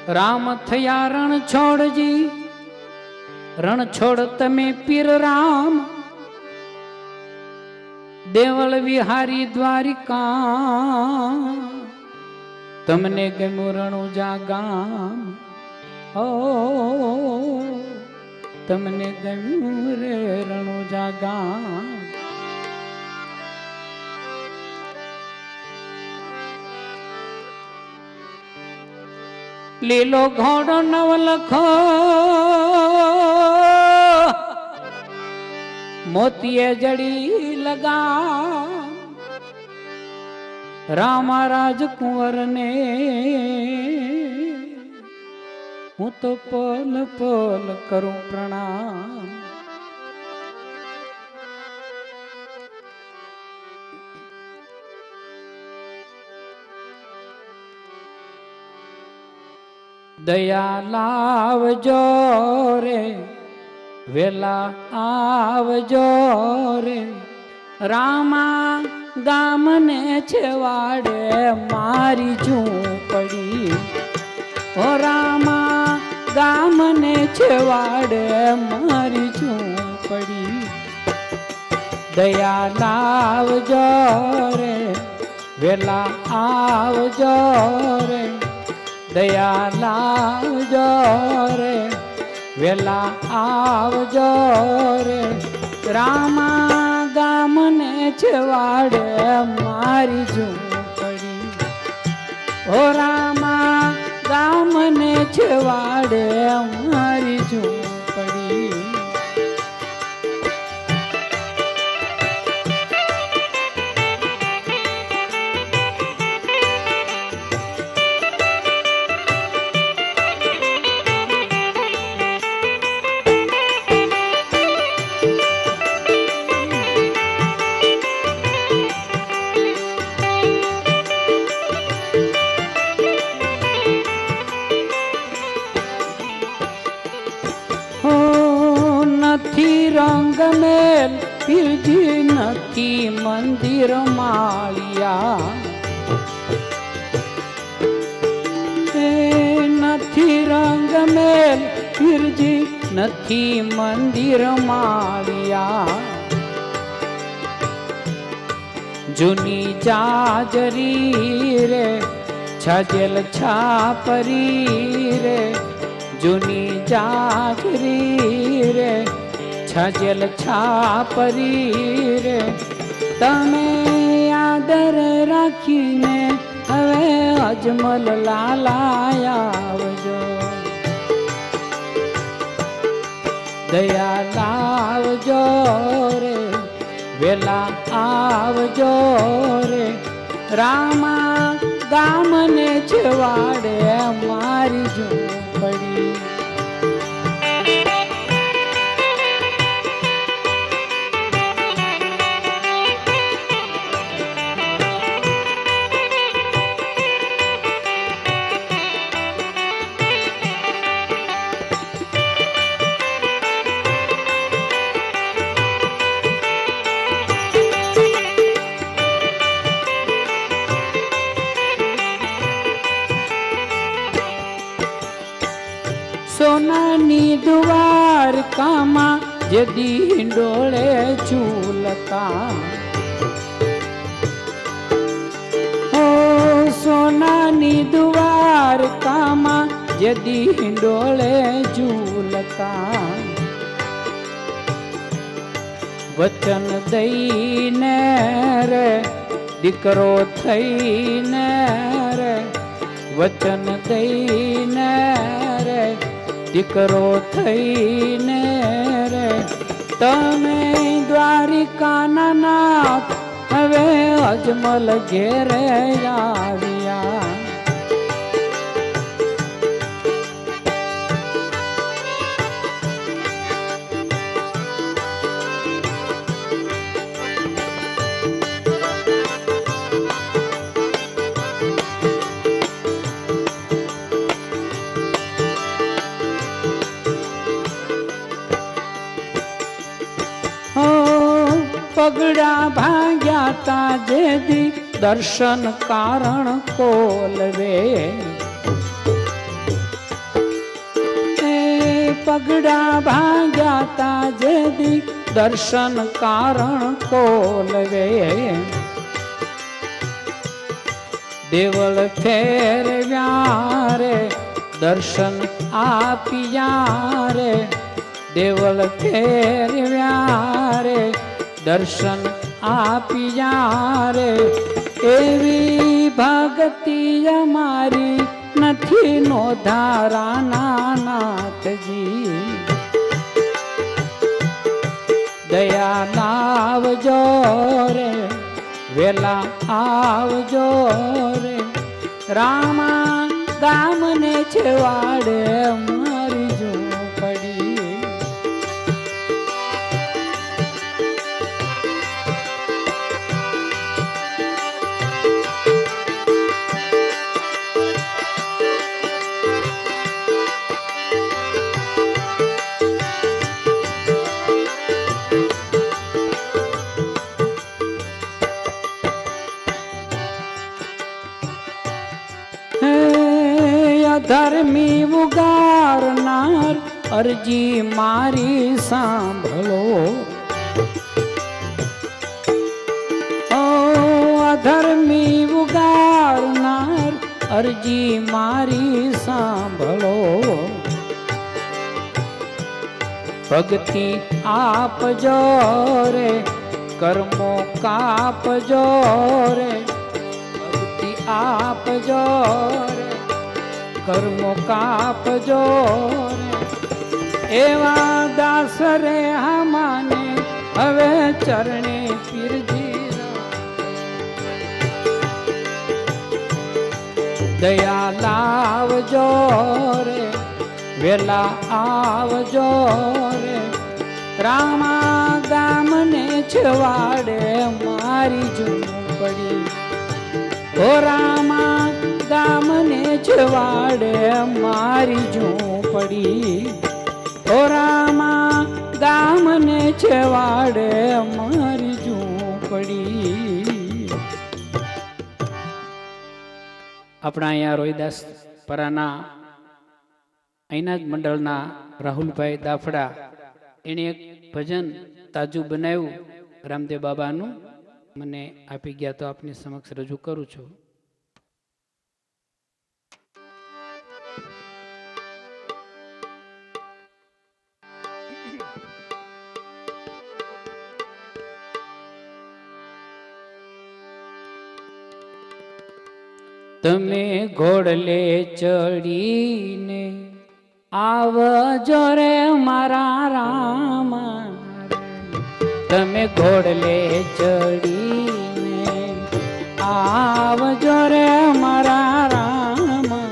રામ થયા રણ છોડજી, રણ છોડ તમે પીર રામ, દેવળ વિહારી દ્વારિકા, તમને ગમ્યું રણુજા ગામ, ઓ તમને ગમ્યું રે રણુજા ગામ. લીલો ઘોડો નવલખો મોતીએ જડી લગા, રામા રાજકુંવર ને હું તો પલ પલ કરું પ્રણામ. દયા લાવજો રે વેલા આવજો રે, રામા ગામને છેવાડે મારી ઝૂંપડી, ઓ રામા ગામને છેવાડે મારી ઝૂંપડી. દયા લાવજો રે વેલા આવજો રે, દયા લાવજો રે વેલા આવજો રે, રામા ગામને છેવાડે મારી ઝૂંપડી, ઓ રામા ગામને છેવાડે મારી ઝૂંપડી. નથી રંગ મેલ પીરજી, નથી મંદિર માળિયા, નથી રંગ મેલ પીરજી, નથી મંદિર માળિયા. જૂની જાજરી રે છજેલ છાપરી રે, જૂની જાજરી રે છજેલ છાપરી રે, તમે આદર રાખીને હવે અજમલ લાલા આવજો. દયા લાવજો રે વેલા આવજો રે, રામા ગામને છેવાડે મારી ઝૂંપડી. સોનાની દ્વારકામાં જદી ડોળે ઝૂલતા, ઓ સોનાની દ્વારકામાં જદી ડોળે ઝૂલતા, વચન દઈને રે દીકરો થઈને રે, વચન દઈને રે દીકરો થઈને રે, તમે દ્વારિકાના નાથ હવે અજમલ ઘેરે આવ્યા. પગડા ભાગ્યા તા જેદી દર્શન કારણ કોલવે, પગડા ભાગ્યા તા જેદી દર્શન કારણ કોલવે દેવળ ફેરવ્યા રે દર્શન આપ્યા રે દેવળ ફેરવ્યા રે દર્શન આપ્યા રે એવી ભક્તિ અમારી નથી નો ધારાના નાથજી દયા લાવજો રે વેલા આવજો રે રામા ગામને છેવાડે મારી ઝૂંપડી ધર્મી ઉગારનાર અરજી મારી સાંભળો ઓ અધર્મી ઉગારનાર અરજી મારી સાંભળો ભક્તિ આપજો રે કર્મો કાપજો રે ભક્તિ આપજો રે કર્મો કાપજો રે એવા દાસ રે હમાને હવે ચરણે પીરજી દયા લાવજો રે વેલા આવજો રે રામા ગામને છવાડે મારી ઝૂંપડી ઓ રામા ગામને છવાડે મારી ઝૂંપડી ઓ રામા ગામને છવાડે મારી ઝૂંપડી આપણા અહીંયા રોહિદાસ પરાના અહીંના જ મંડળના રાહુલભાઈ દાફડા એણે એક ભજન તાજું બનાવ્યું રામદેવ બાબાનું મને આપી ગયા તો આપની સમક્ષ રજૂ કરું છું. તમે ઘોડલે ચડીને આવજો રે મારા રામા તમે ઘોડલે ચડીને આવજો રે મારા રામા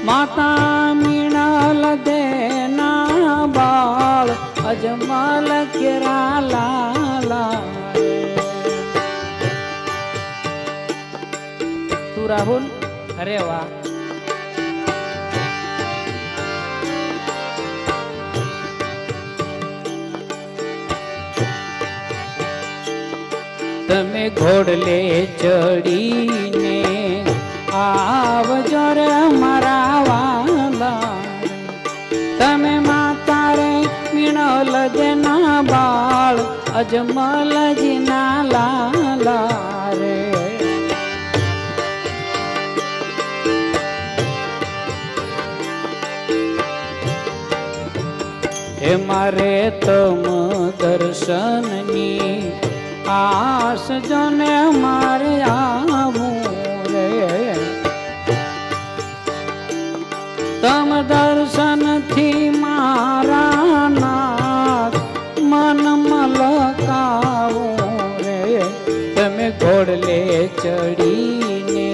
માતા મીણલ દેના બાળ અજમલ કેરા લાલા તું રાહુલ અરે વાહ તમે ઘોડલે ચડીને આવજો રે મારા વાલા તમે માતા રે મીણલ દેના બાળ અજમલજીના લાલા રે હે મારે તમ દર્શનની આસ જોને મારે આવું રે તમ દર્શનથી મારા નાથ મન મલકાવું રે તમે ઘોડલે ચડીને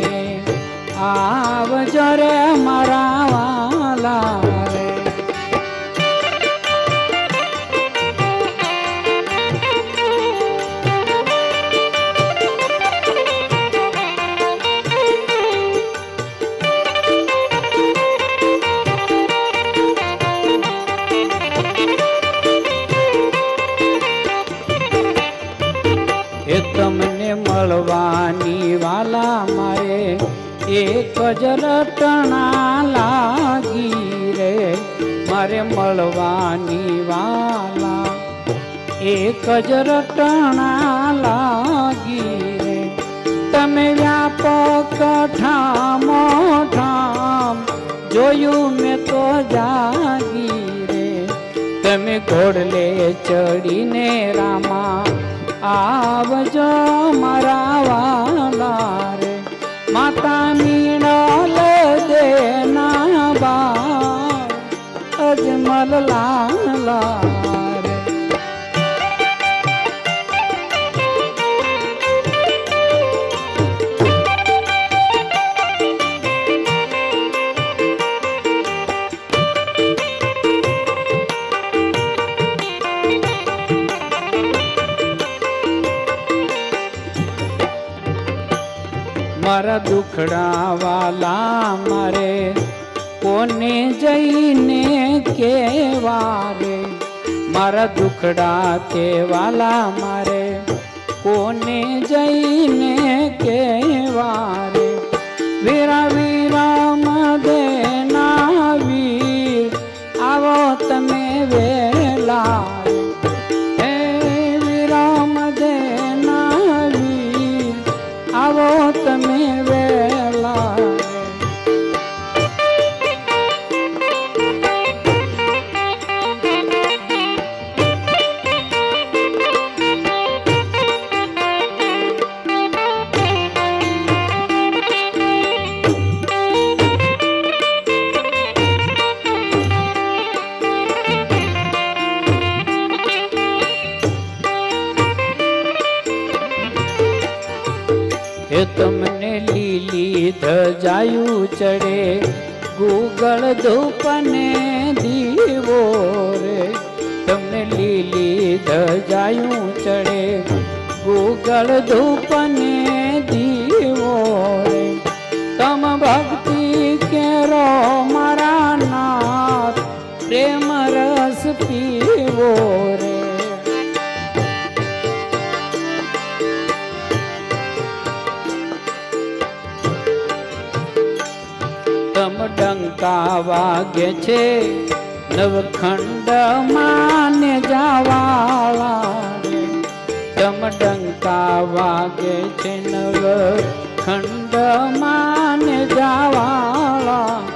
આવજો રે મારા વાલા રે તમને મળવાની વાલા મારે એક જ રટણા લાગી રે મારે મળવાની વાલા એક જ રટણા લાગી રે તમે વ્યાપક ઠામો ઠામ જોયું મેં તો જાગી રે તમે ઘોડલે ચડીને રામા આવજો મારા વાલા રે માતા મીણલ દેના બા અજમલ લાલા રે મારા દુખડા વાલા મારે કોને જઈને કેવા રે મારા દુખડા તે વાલા મારે કોને જઈને કેવા રે વીરા વીરામ દેના વીર આવો તમે વેલા હે વિરામ દેના વીર આવો તમે વેલા એ તમને લીલી ધજાયું ચડે ગુગળ ધૂપને દીવો રે તમને લીલી ધજાયું ચડે ગુગળ ધૂપને દીવો રે તમ ભક્તિ કેરો મારા નાથ પ્રેમ રસ પીવો રે ડંકા વાગે છે નવખંડ માને જાવાળા રે તમ ડંકા વાગે છે નવખંડ માને જાવાળા